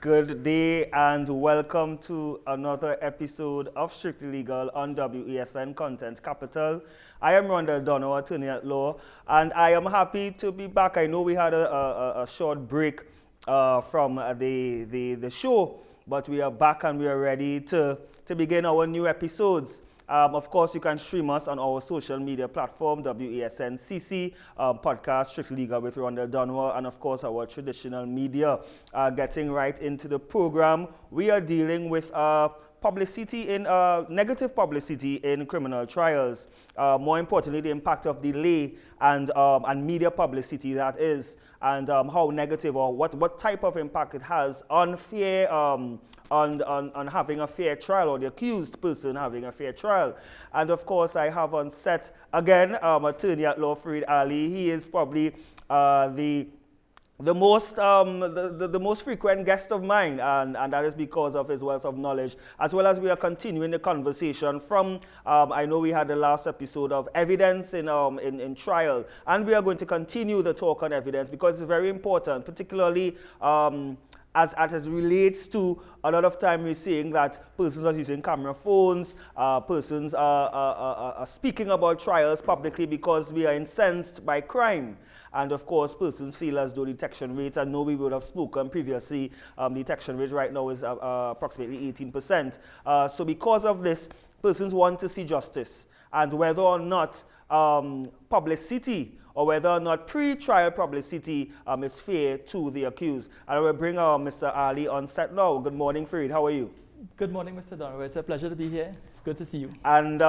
Good day and welcome to another episode of Strictly Legal on WESN Content Capital. I am Rondell, Donawa, attorney at law, and I am happy to be back. I know we had a short break from the show, but we are back and we are ready to begin our new episodes. Of course, you can stream us on our social media platform, WESN CC, podcast, Strictly Legal with Rondell Donawa, and of course our traditional media. Getting right into the program, we are dealing with publicity in negative publicity in criminal trials. More importantly, the impact of delay and media publicity that is, and how negative or what type of impact it has on fair on having a fair trial, or the accused person having a fair trial. And of course, I have on set again attorney at law Farid Ali. He is probably the most frequent guest of mine, and that is because of his wealth of knowledge, as well as we are continuing the conversation from, I know we had the last episode of evidence in trial, and we are going to continue the talk on evidence because it's very important, particularly as it relates to a lot of time we're seeing that persons are using camera phones, persons are speaking about trials publicly because we are incensed by crime. And of course, persons feel as though detection rates, I know we would have spoken previously, detection rate right now is approximately 18%. So because of this, persons want to see justice. And whether or not publicity or whether or not pre-trial publicity is fair to the accused. And I will bring Mr. Ali on set now. Good morning, Farid. How are you? Good morning, Mr. Donawa. It's a pleasure to be here. It's good to see you. And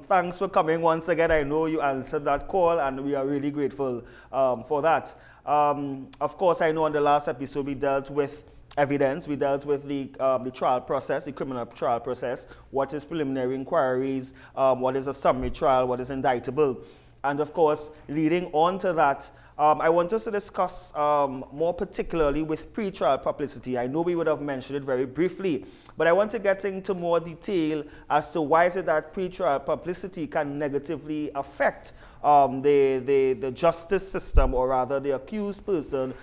thanks for coming once again. I know you answered that call, and we are really grateful for that. Of course, I know on the last episode we dealt with evidence. We dealt with the trial process, the criminal trial process. What is preliminary inquiries? What is a summary trial? What is indictable? And of course, leading on to that, I want us to discuss more particularly with pre-trial publicity. I know we would have mentioned it very briefly, but I want to get into more detail as to why is it that pre-trial publicity can negatively affect the justice system, or rather the accused person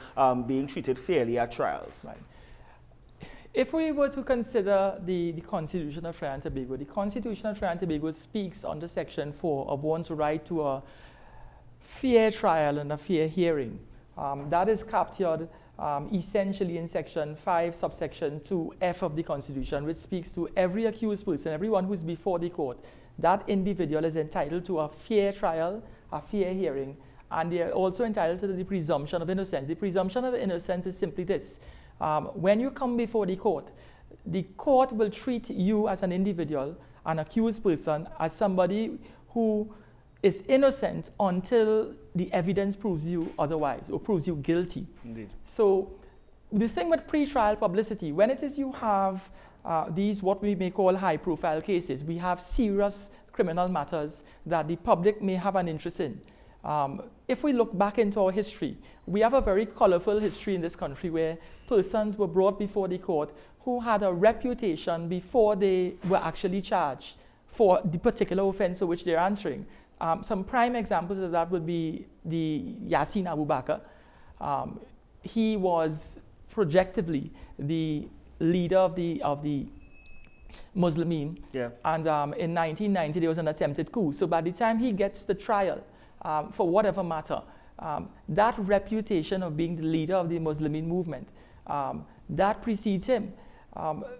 being treated fairly at trials. Right. If we were to consider the Constitution of Trinidad and Tobago, the Constitution of Trinidad and Tobago speaks under Section 4 of one's right to a fair trial and a fair hearing. That is captured essentially in Section 5, subsection 2F of the Constitution, which speaks to every accused person, everyone who is before the court. That individual is entitled to a fair trial, a fair hearing, and they are also entitled to the presumption of innocence. The presumption of innocence is simply this. When you come before the court will treat you as an individual, an accused person, as somebody who is innocent until the evidence proves you otherwise, or proves you guilty. Indeed. So the thing with pre-trial publicity, when it is you have these what we may call high-profile cases, we have serious criminal matters that the public may have an interest in. If we look back into our history, we have a very colorful history in this country where persons were brought before the court who had a reputation before they were actually charged for the particular offense for which they're answering. Some prime examples of that would be the Yasin Abubakar. He was projectively the leader of the Muslimin. Yeah. And in 1990, there was an attempted coup. So by the time he gets the trial, for whatever matter, that reputation of being the leader of the Muslimin movement, that precedes him.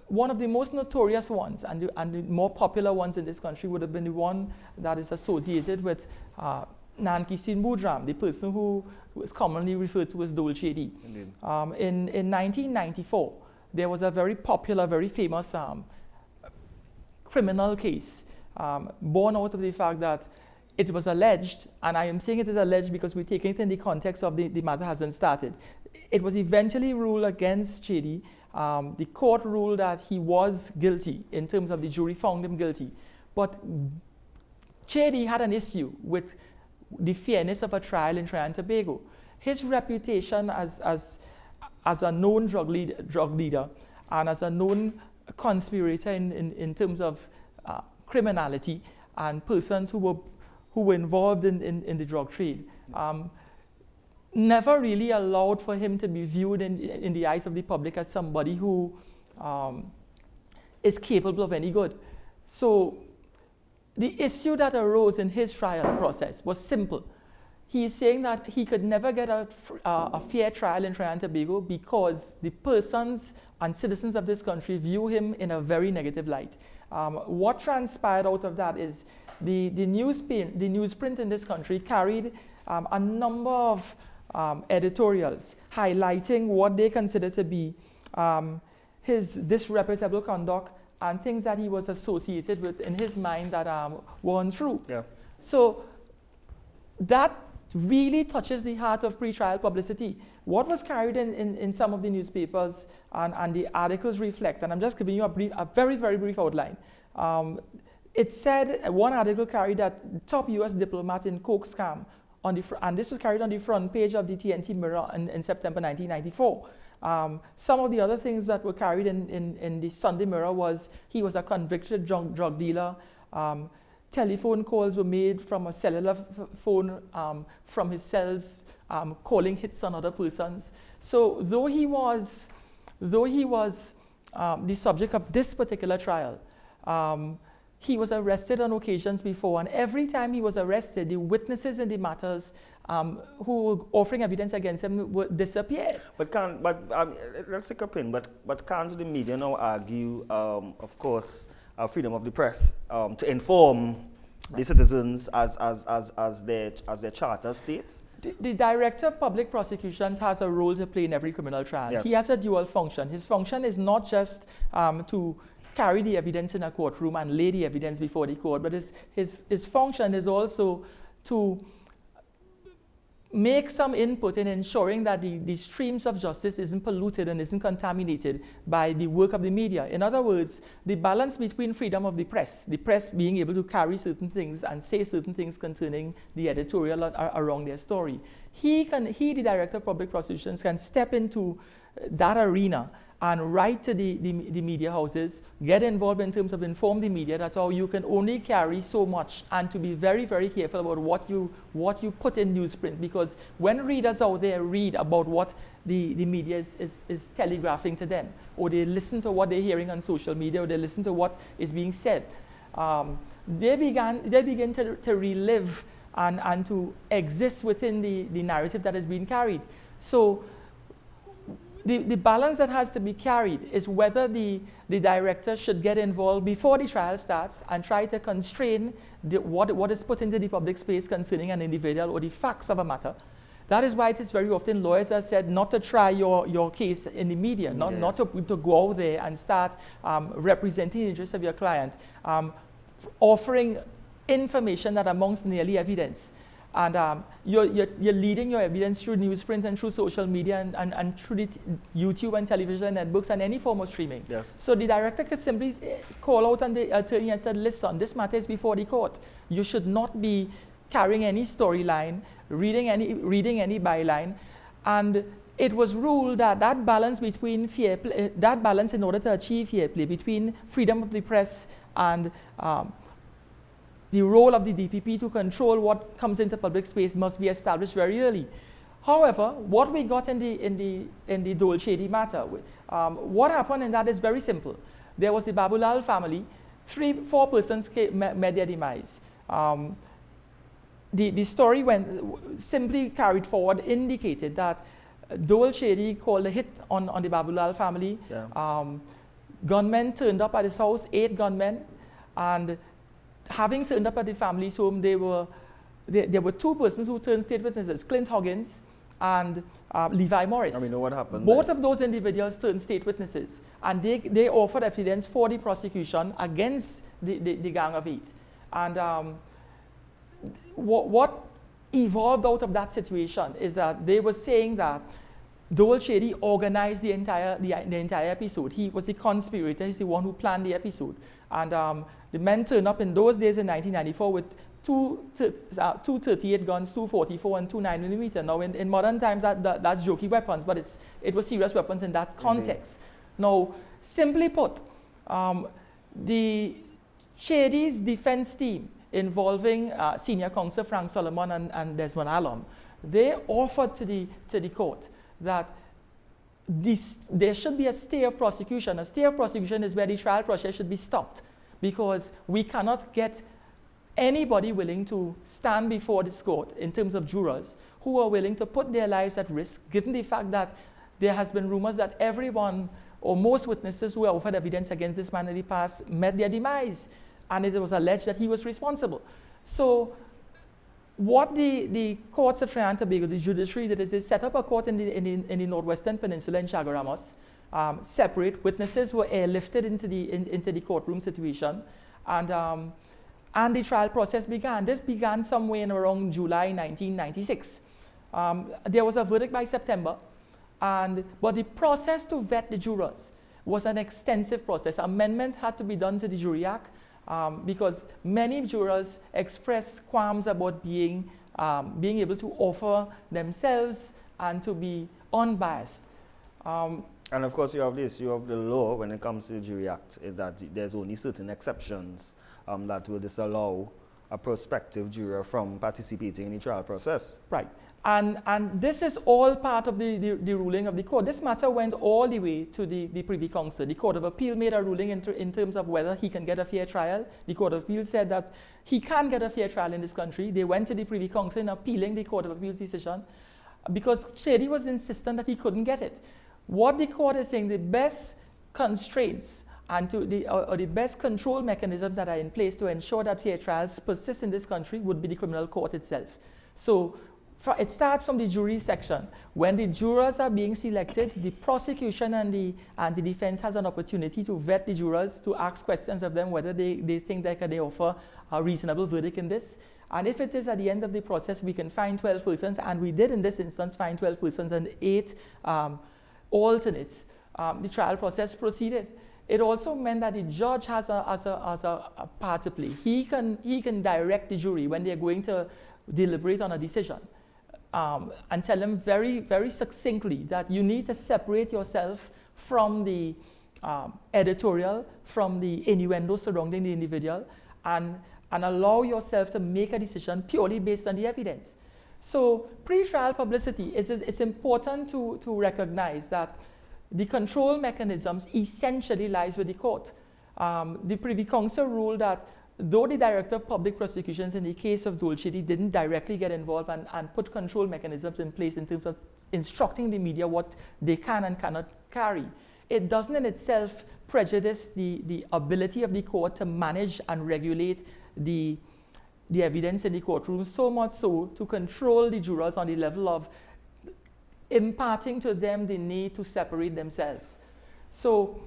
One of the most notorious ones and the more popular ones in this country would have been the one that is associated with Nanki Sin Budram, the person who is commonly referred to as Dolce D. In 1994, there was a very popular, very famous criminal case born out of the fact that it was alleged, and I am saying it is alleged because we're taking it in the context of the matter hasn't started. It was eventually ruled against Chedi. The court ruled that he was guilty in terms of the jury found him guilty. But Chedi had an issue with the fairness of a trial in Trinidad and Tobago. His reputation as a known drug leader and as a known conspirator in terms of criminality and persons who were involved in the drug trade never really allowed for him to be viewed in the eyes of the public as somebody who is capable of any good. So the issue that arose in his trial process was simple. He is saying that he could never get a fair trial in Trinidad and Tobago because the persons and citizens of this country view him in a very negative light. What transpired out of that is the newsprint in this country carried a number of editorials highlighting what they consider to be his disreputable conduct and things that he was associated with in his mind that were untrue. Yeah. So that really touches the heart of pre-trial publicity. What was carried in some of the newspapers and the articles reflect, and I'm just giving you a very, very brief outline. It said, one article carried that top US diplomat in Coke scam, and this was carried on the front page of the TNT Mirror in September 1994. Some of the other things that were carried in the Sunday Mirror was he was a convicted drug dealer. Telephone calls were made from a cellular phone from his cells, calling hits on other persons. So though he was the subject of this particular trial, he was arrested on occasions before, and every time he was arrested, the witnesses in the matters who were offering evidence against him would disappear. Let's take a pin. But can't the media now argue, of course, freedom of the press to inform the citizens as their charter states? The Director of Public Prosecutions has a role to play in every criminal trial. Yes. He has a dual function. His function is not just to carry the evidence in a courtroom and lay the evidence before the court, but his function is also to make some input in ensuring that the streams of justice isn't polluted and isn't contaminated by the work of the media. In other words, the balance between freedom of the press being able to carry certain things and say certain things concerning the editorial around their story. The Director of Public Prosecutions, can step into that arena and write to the media houses, get involved in terms of inform the media that you can only carry so much, and to be very, very careful about what you put in newsprint, because when readers out there read about what the media is telegraphing to them, or they listen to what they're hearing on social media, or they listen to what is being said, they begin to relive and to exist within the narrative that is being carried. So the balance that has to be carried is whether the director should get involved before the trial starts and try to constrain what is put into the public space concerning an individual or the facts of a matter. That is why it is very often lawyers are said not to try your case in the media, not to go out there and start representing the interests of your client, offering information that amounts nearly evidence. And you're leading your evidence through newsprint and through social media and through the YouTube and television and books and any form of streaming. Yes. So the director could simply call out on the attorney and said, listen, this matter is before the court. You should not be carrying any storyline, reading any byline. And it was ruled that balance between that balance in order to achieve fair play between freedom of the press and the role of the DPP to control what comes into public space must be established very early. However, what we got in the Dole Shady matter, what happened in that is very simple. There was the Babulal family, 4 persons met their demise. The story simply carried forward indicated that Dole Shady called a hit on the Babulal family. Yeah. Gunmen turned up at his house, 8 gunmen, and having turned up at the family's home, there were 2 persons who turned state witnesses, Clint Huggins and Levi Morris. And we know what happened. Both of those individuals turned state witnesses, and they offered evidence for the prosecution against the Gang of 8. And what evolved out of that situation is that they were saying that Dole Shady organized the entire episode. He was the conspirator. He's the one who planned the episode. And the men turned up in those days in 1994 with two 38 guns, 244 and 2 9mm. Now in modern times that's jokey weapons, but it was serious weapons in that context. Mm-hmm. Now, simply put, the Shady's defense team involving senior counsel Frank Solomon and Desmond Alum, they offered to the court that there should be a stay of prosecution. A stay of prosecution is where the trial process should be stopped, because we cannot get anybody willing to stand before this court in terms of jurors who are willing to put their lives at risk, given the fact that there has been rumors that everyone or most witnesses who have offered evidence against this man in the past met their demise, and it was alleged that he was responsible. So what the courts of Trinidad and Tobago, the judiciary did, is they set up a court in the Northwestern Peninsula in Chaguaramas. Separate witnesses were airlifted into the courtroom situation, and the trial process began. This began somewhere in around July 1996. There was a verdict by September, but the process to vet the jurors was an extensive process. Amendment had to be done to the Jury Act, because many jurors expressed qualms about being able to offer themselves and to be unbiased. And of course, you have the law when it comes to the Jury Act, that there's only certain exceptions that will disallow a prospective juror from participating in the trial process. Right. And this is all part of the ruling of the court. This matter went all the way to the Privy Council. The Court of Appeal made a ruling in terms of whether he can get a fair trial. The Court of Appeal said that he can get a fair trial in this country. They went to the Privy Council in appealing the Court of Appeal's decision, because Shady was insistent that he couldn't get it. What the court is saying, the best constraints and the best control mechanisms that are in place to ensure that fair trials persist in this country would be the criminal court itself. So it starts from the jury section. When the jurors are being selected, the prosecution and the defense has an opportunity to vet the jurors, to ask questions of them whether they think that they offer a reasonable verdict in this. And if it is at the end of the process, we can find 12 persons, and we did in this instance find 12 persons and 8 alternates. The trial process proceeded. It also meant that the judge has a part to play. He can direct the jury when they're going to deliberate on a decision, and tell them very, very succinctly that you need to separate yourself from the editorial, from the innuendo surrounding the individual, and allow yourself to make a decision purely based on the evidence. So pre-trial publicity, it's important to recognize that the control mechanisms essentially lies with the court. The Privy Council ruled that though the Director of Public Prosecutions in the case of Dolchidi didn't directly get involved and put control mechanisms in place in terms of instructing the media what they can and cannot carry, it doesn't in itself prejudice the ability of the court to manage and regulate the evidence in the courtroom, so much so to control the jurors on the level of imparting to them the need to separate themselves. So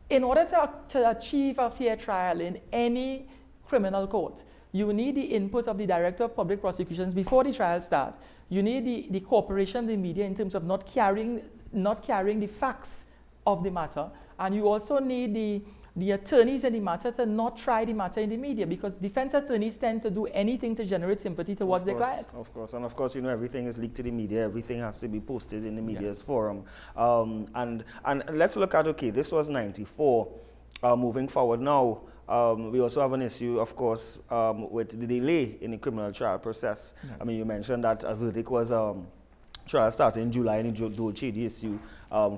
in order to achieve a fair trial in any criminal court, you need the input of the Director of Public Prosecutions before the trial starts. You need the cooperation of the media in terms of not carrying the facts of the matter, and you also need the attorneys in the matter to not try the matter in the media, because defense attorneys tend to do anything to generate sympathy towards their client. Of course, and of course, everything is leaked to the media. Everything has to be posted in the media's forum. And let's look at, this was 94. Moving forward now, we also have an issue, of course, with the delay in the criminal trial process. Yeah. I mean, you mentioned that a verdict was trial started in July, and the Dolchidi issue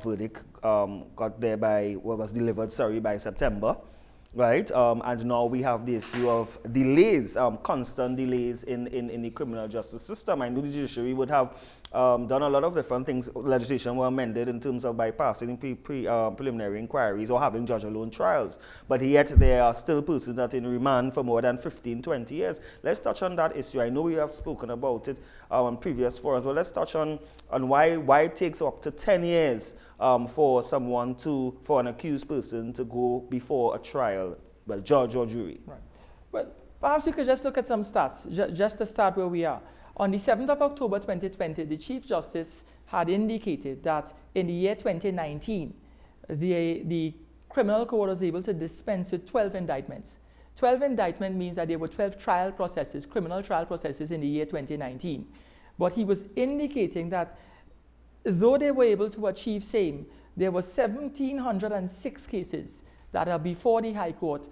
verdict got there was delivered by September, right? And now we have the issue of delays, constant delays in the criminal justice system. I know the judiciary would have done a lot of different things. Legislation were amended in terms of bypassing preliminary inquiries or having judge-alone trials. But yet there are still persons that are in remand for more than 15, 20 years. Let's touch on that issue. I know we have spoken about it on previous forums, but let's touch on why it takes up to 10 years for an accused person to go before a trial, judge or jury. Right. Well, perhaps you could just look at some stats, just to start where we are. On the 7th of October 2020, the Chief Justice had indicated that in the year 2019, the criminal court was able to dispense with 12 indictments. 12 indictment means that there were 12 trial processes, criminal trial processes in the year 2019. But he was indicating that though they were able to achieve same, there were 1,706 cases that are before the High Court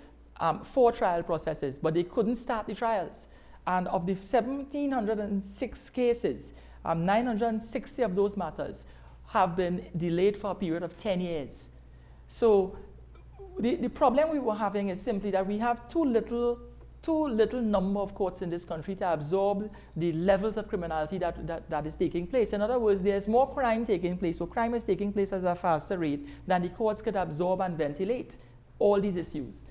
for trial processes, but they couldn't start the trials. And of the 1,706 cases, 960 of those matters have been delayed for a period of 10 years. So the problem we were having is simply that we have too little number of courts in this country to absorb the levels of criminality that is taking place. In other words, there's more crime taking place, or crime is taking place at a faster rate than the courts could absorb and ventilate all these issues.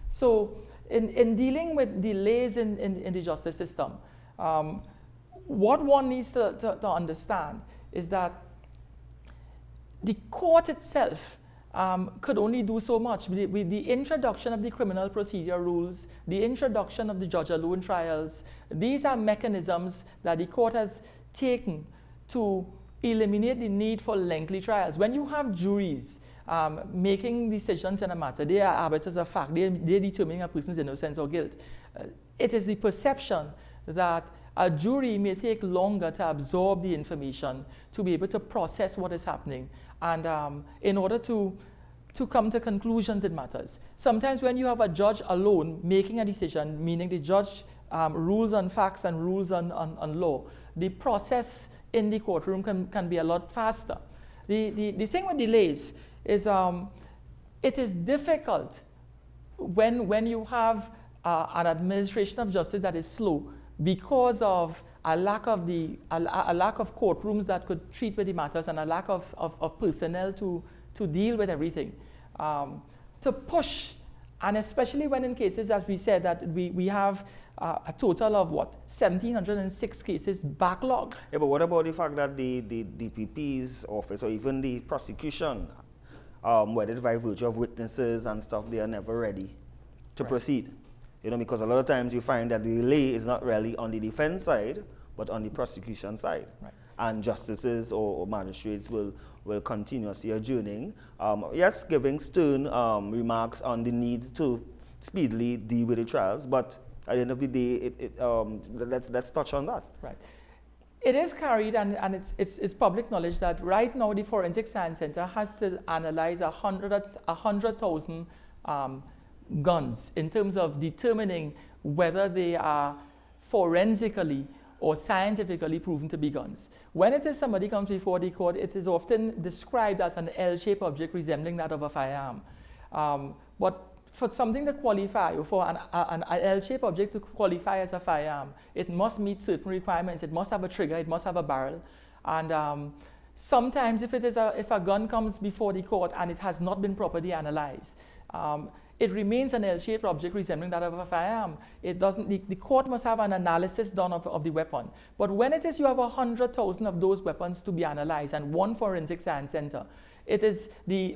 So in dealing with delays in the justice system, what one needs to understand is that the court itself could only do so much. With the introduction of the criminal procedure rules, the introduction of the judge alone trials, these are mechanisms that the court has taken to eliminate the need for lengthy trials. When you have juries making decisions in a matter, they are arbiters of fact, they're determining a person's innocence or guilt. It is the perception that a jury may take longer to absorb the information, to be able to process what is happening, and in order to come to conclusions in matters. Sometimes when you have a judge alone making a decision, meaning the judge rules on facts and rules on law, the process in the courtroom can be a lot faster. The thing with delays is it is difficult when you have an administration of justice that is slow, because of a lack of courtrooms that could treat with the matters, and a lack of personnel to deal with everything. To push, and especially when in cases, as we said, that we have a total of 1,706 cases backlog. Yeah, but what about the fact that the DPP's office, or even the prosecution, whether by virtue of witnesses and stuff, they are never ready to proceed? Because a lot of times you find that the delay is not really on the defense side, but on the prosecution side. Right. And justices or magistrates will continuously adjourning. Yes, giving stern remarks on the need to speedily deal with the trials, but at the end of the day, let's touch on that. Right. It is carried, and it's public knowledge that right now the Forensic Science Center has to analyze 100,000 guns in terms of determining whether they are forensically or scientifically proven to be guns. When it is somebody comes before the court, it is often described as an L-shaped object resembling that of a firearm. But for something to qualify, or for an L-shaped object to qualify as a firearm, it must meet certain requirements. It must have a trigger, it must have a barrel. And sometimes if a gun comes before the court and it has not been properly analyzed, it remains an L-shaped object resembling that of a firearm. It doesn't. The court must have an analysis done of the weapon. But when it is you have 100,000 of those weapons to be analyzed and one forensic science center, it is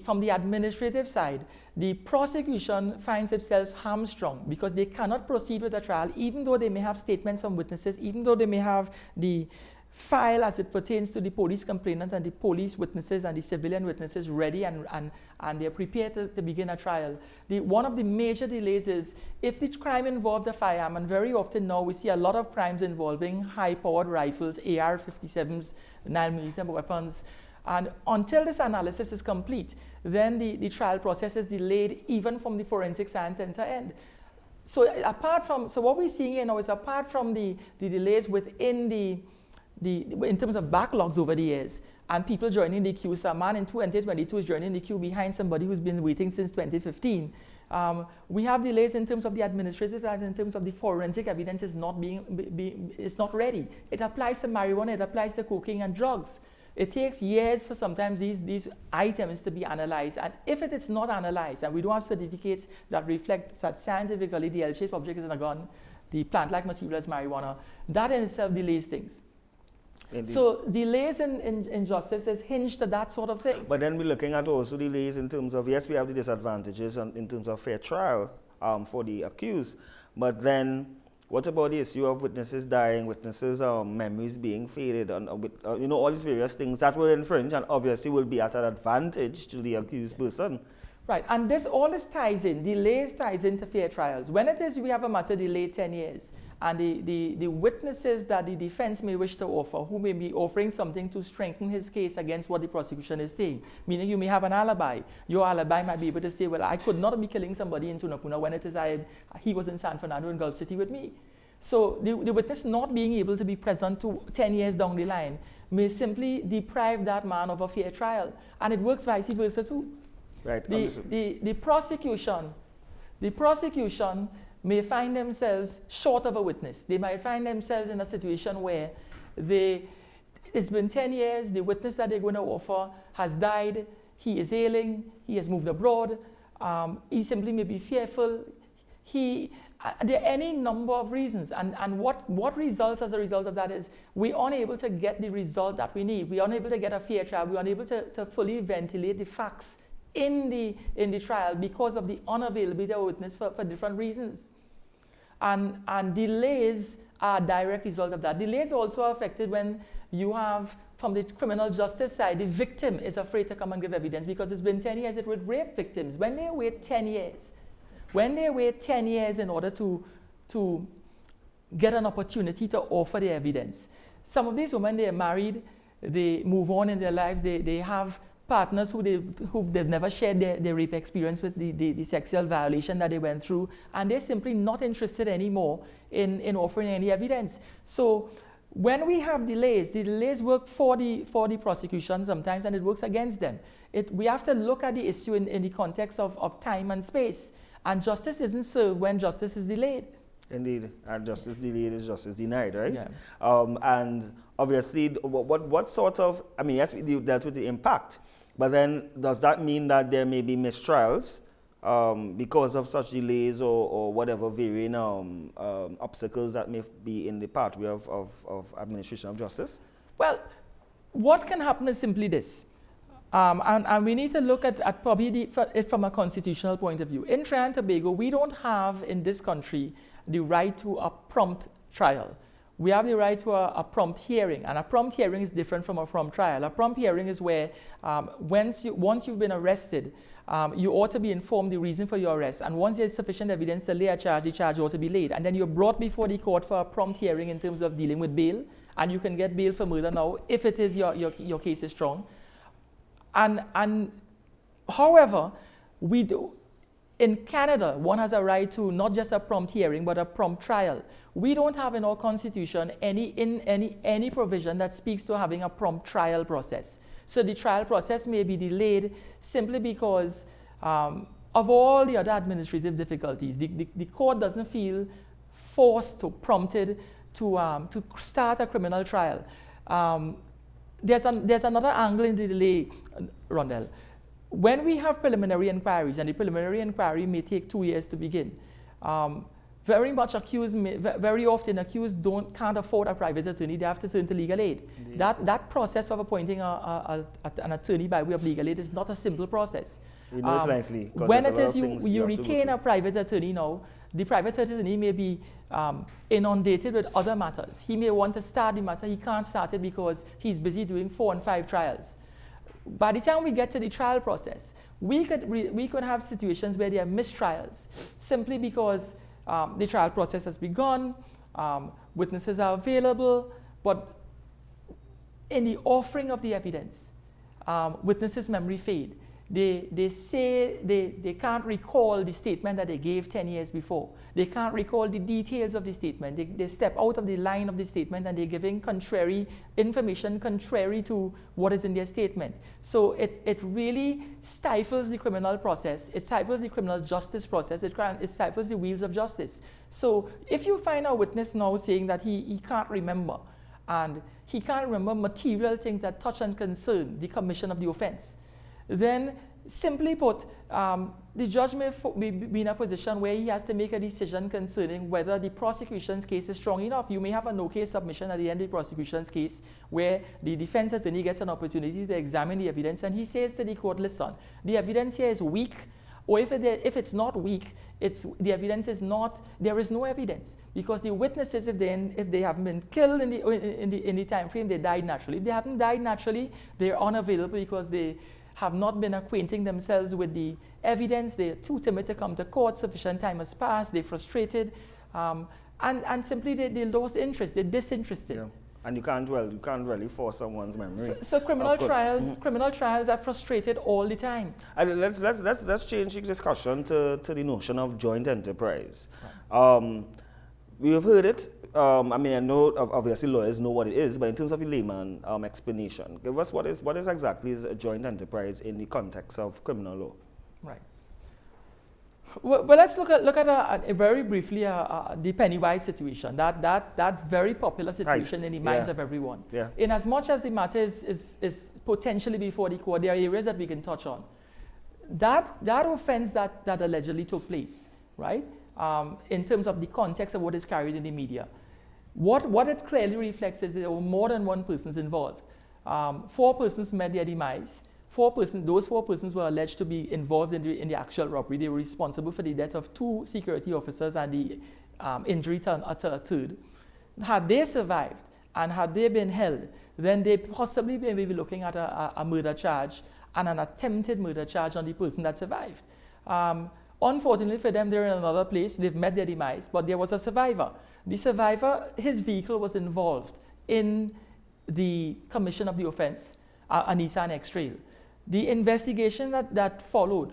from the administrative side, the prosecution finds itself hamstrung because they cannot proceed with a trial, even though they may have statements from witnesses, even though they may have the file as it pertains to the police complainant and the police witnesses and the civilian witnesses ready, and they're prepared to begin a trial. One of the major delays is if the crime involved a firearm, and very often now we see a lot of crimes involving high-powered rifles, AR-57s, 9mm weapons, and until this analysis is complete, then the trial process is delayed even from the forensic science center end. So what we're seeing here now is, apart from the delays within in terms of backlogs over the years, and people joining the queue, so a man in 2022 is joining the queue behind somebody who's been waiting since 2015. We have delays in terms of the administrative side, in terms of the forensic evidence is not it's not ready. It applies to marijuana, it applies to cocaine and drugs. It takes years for sometimes these items to be analyzed, and if it is not analyzed, and we don't have certificates that reflect that scientifically the L-shaped object is in a gun, the plant-like material is marijuana, that in itself delays things. Indeed. So delays in justice is hinged to that sort of thing. But then we're looking at also delays in terms of, yes, we have the disadvantages in terms of fair trial for the accused, but then what about the issue of witnesses dying, witnesses' memories being faded, and all these various things that will infringe and obviously will be at an advantage to the accused person. Right, and all this ties in, delays ties into fair trials. When it is we have a matter delayed 10 years, and the witnesses that the defense may wish to offer, who may be offering something to strengthen his case against what the prosecution is saying, meaning you may have an alibi. Your alibi might be able to say, well, I could not be killing somebody in Tunapuna when it is he was in San Fernando in Gulf City with me. So the witness not being able to be present to 10 years down the line may simply deprive that man of a fair trial. And it works vice versa too. Right. The prosecution may find themselves short of a witness. They might find themselves in a situation where it's been 10 years, the witness that they're going to offer has died, he is ailing, he has moved abroad, he simply may be fearful. There are any number of reasons, and what results as a result of that is we're unable to get the result that we need. We're unable to get a fair trial. We're unable to fully ventilate the facts in the trial because of the unavailability of a witness for different reasons. And delays are a direct result of that. Delays are also affected when you have, from the criminal justice side, the victim is afraid to come and give evidence because it's been 10 years. It with rape victims, when they wait 10 years, in order to get an opportunity to offer their evidence. Some of these women, they are married, they move on in their lives, they have partners who they've never shared their rape experience with, the sexual violation that they went through, and they're simply not interested anymore in offering any evidence. So when we have delays, the delays work for the prosecution sometimes, and it works against them. We have to look at the issue in the context of time and space. And justice isn't served when justice is delayed. Indeed, and justice delayed is justice denied, right? Yeah. And obviously, what sort of, I mean, yes, we dealt with the impact, but then does that mean that there may be mistrials because of such delays or whatever varying obstacles that may be in the pathway of administration of justice? Well, what can happen is simply this. And we need to look at probably it from a constitutional point of view. In Trinidad and Tobago, we don't have in this country the right to a prompt trial. We have the right to a prompt hearing, and a prompt hearing is different from a prompt trial. A prompt hearing is where once you've been arrested, you ought to be informed the reason for your arrest, and once there's sufficient evidence to lay a charge, the charge ought to be laid, and then you're brought before the court for a prompt hearing in terms of dealing with bail, and you can get bail for murder now if it is your case is strong. And however, in Canada, one has a right to not just a prompt hearing, but a prompt trial. We don't have in our constitution any provision that speaks to having a prompt trial process. So the trial process may be delayed simply because of all the other administrative difficulties. The court doesn't feel forced or prompted to start a criminal trial. There's another angle in the delay, Rondell. When we have preliminary inquiries, and the preliminary inquiry may take 2 years to begin, very often accused can't afford a private attorney. They have to turn to legal aid. That process of appointing an attorney by way of legal aid is not a simple process. We know it's likely. When it is you retain a private attorney now, the private attorney may be inundated with other matters. He may want to start the matter. He can't start it because he's busy doing 4 and 5 trials. By the time we get to the trial process, we could have situations where there are mistrials simply because the trial process has begun, witnesses are available, but in the offering of the evidence, witnesses' memory fade. They say they can't recall the statement that they gave 10 years before. They can't recall the details of the statement. They step out of the line of the statement and they're giving information contrary to what is in their statement. So it really stifles the criminal process. It stifles the criminal justice process. It stifles the wheels of justice. So if you find a witness now saying that he can't remember, and he can't remember material things that touch and concern the commission of the offense, then simply put, the judge may be in a position where he has to make a decision concerning whether the prosecution's case is strong enough. You may have a no-case submission at the end of the prosecution's case where the defense attorney gets an opportunity to examine the evidence, and he says to the court, listen, the evidence here is weak, or if it's not weak, the evidence is not, there is no evidence, because the witnesses, if they haven't been killed in the time frame, they died naturally. If they haven't died naturally, they're unavailable because they have not been acquainting themselves with the evidence. They're too timid to come to court. Sufficient time has passed. They're frustrated, and simply they lost interest. They're disinterested. Yeah. And you can't really force someone's memory. So criminal trials are frustrated all the time. And let's change the discussion to the notion of joint enterprise. Right. We have heard it. I mean, I know obviously lawyers know what it is, but in terms of a layman explanation, give us what is exactly is a joint enterprise in the context of criminal law. Right. Well, let's look at very briefly the Pennywise situation. That very popular situation in the minds of everyone. Yeah. In as much as the matter is potentially before the court, there are areas that we can touch on. That offense that allegedly took place, right? In terms of the context of what is carried in the media. What it clearly reflects is there were more than one persons involved. 4 persons met their demise. Those 4 persons were alleged to be involved in the actual robbery. They were responsible for the death of 2 security officers and the injury to a third. Had they survived and had they been held, then they possibly may be looking at a murder charge and an attempted murder charge on the person that survived. Unfortunately for them, they're in another place. They've met their demise, but there was a survivor. The survivor, his vehicle was involved in the commission of the offense, a Nissan X-Trail. The investigation that followed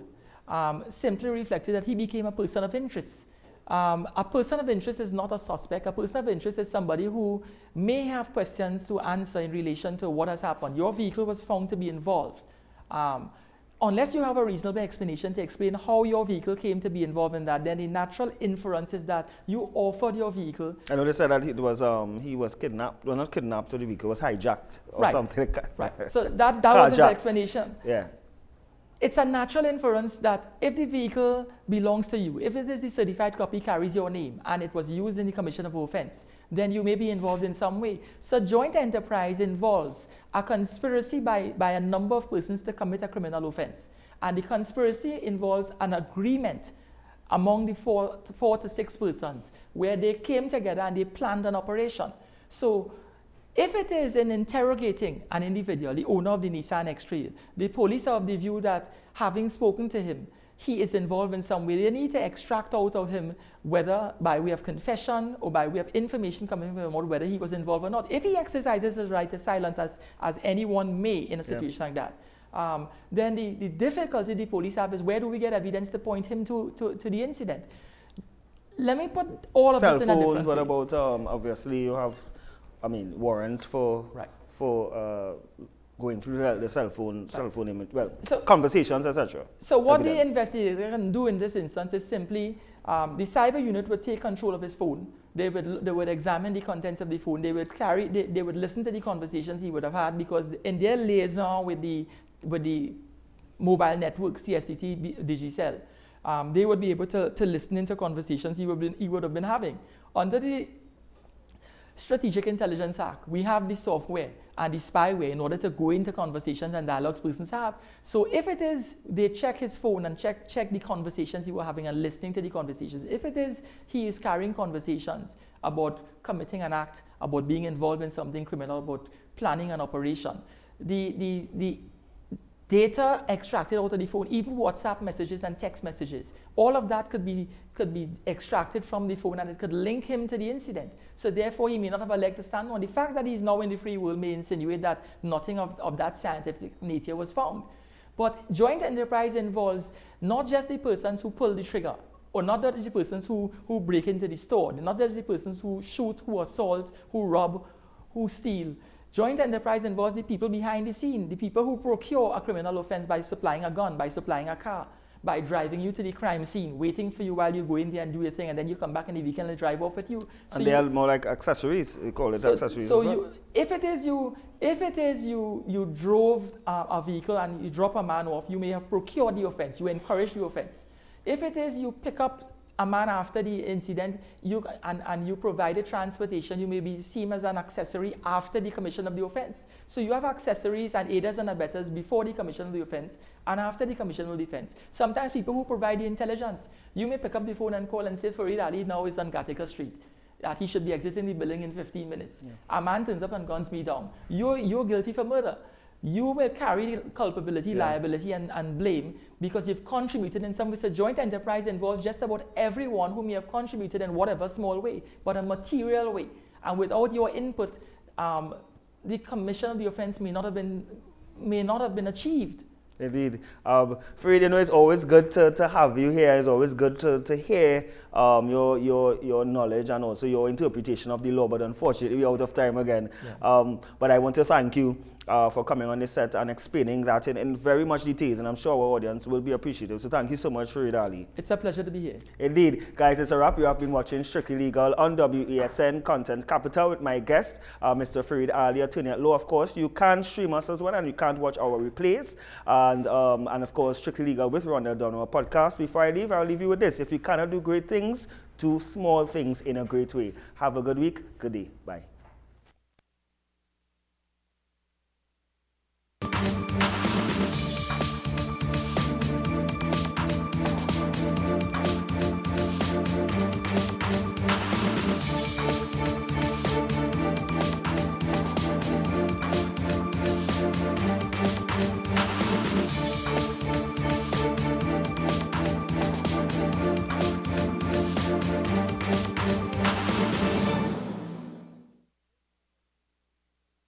simply reflected that he became a person of interest. A person of interest is not a suspect. A person of interest is somebody who may have questions to answer in relation to what has happened. Your vehicle was found to be involved. Unless you have a reasonable explanation to explain how your vehicle came to be involved in that, then the natural inference is that you offered your vehicle. I know they said that he was kidnapped. Well, not kidnapped, so the vehicle was hijacked or something like that. Right. So that was his explanation. Yeah. It's a natural inference that if the vehicle belongs to you, if it is the certified copy carries your name and it was used in the commission of offense, then you may be involved in some way. So joint enterprise involves a conspiracy by a number of persons to commit a criminal offense. And the conspiracy involves an agreement among the 4 to 6 persons where they came together and they planned an operation. So if it is in interrogating an individual, the owner of the Nissan X-Trail, the police are of the view that having spoken to him, he is involved in some way. They need to extract out of him whether by way of confession or by way of information coming from him or whether he was involved or not. If he exercises his right to silence as anyone may in a situation like that, then the difficulty the police have is where do we get evidence to point him to the incident? Let me put all of this in a different way. What about, obviously you have, warrant for going through the cell phone image, conversations, etc. So what the investigator can do in this instance is simply, the cyber unit would take control of his phone. They would examine the contents of the phone. They would listen to the conversations he would have had, because in their liaison with the mobile network, CSTT, Digicel, they would be able to listen into conversations he would have been having. Under the Strategic Intelligence Act, we have the software and the spyware in order to go into conversations and dialogues persons have. So if it is, they check his phone and check the conversations he was having and listening to the conversations. If it is, he is carrying conversations about committing an act, about being involved in something criminal, about planning an operation. The data extracted out of the phone, even WhatsApp messages and text messages, all of that could be extracted from the phone and it could link him to the incident. So therefore he may not have a leg to stand on. The fact that he's now in the free world may insinuate that nothing of that scientific nature was found. But joint enterprise involves not just the persons who pull the trigger, or not just the persons who break into the store, not just the persons who shoot, who assault, who rob, who steal. Joint enterprise involves the people behind the scene, the people who procure a criminal offense by supplying a gun, by supplying a car, by driving you to the crime scene, waiting for you while you go in there and do your thing, and then you come back in the weekend and drive off with you. So and they are more like accessories. You call it accessories. So as well. if it is you drove a vehicle and you drop a man off, you may have procured the offense. You encourage the offense. If it is you pick up a man after the incident, and you provided transportation, you may be seen as an accessory after the commission of the offense. So you have accessories and aiders and abettors before the commission of the offense and after the commission of the offense. Sometimes people who provide the intelligence, you may pick up the phone and call and say, Farid Ali now is on Gattaca Street, that he should be exiting the building in 15 minutes. Yeah. A man turns up and guns me down. You're guilty for murder. You will carry culpability, liability, and blame because you've contributed in some way. So joint enterprise involves just about everyone who may have contributed in whatever small way, but a material way. And without your input, the commission of the offense may not have been achieved. Indeed. Farid, it's always good to have you here. It's always good to hear your knowledge and also your interpretation of the law, but unfortunately we're out of time again. Yeah. But I want to thank you for coming on this set and explaining that in very much details, and I'm sure our audience will be appreciative. So thank you so much, Farid Ali. It's a pleasure to be here. Indeed. Guys, it's a wrap. You have been watching Strictly Legal on WESN Content Capital with my guest, Mr. Farid Ali, attorney at law. Of course, you can stream us as well, and you can't watch our replays. And of course, Strictly Legal with Rondell Donawa podcast. Before I leave, I'll leave you with this. If you cannot do great things, do small things in a great way. Have a good week. Good day. Bye.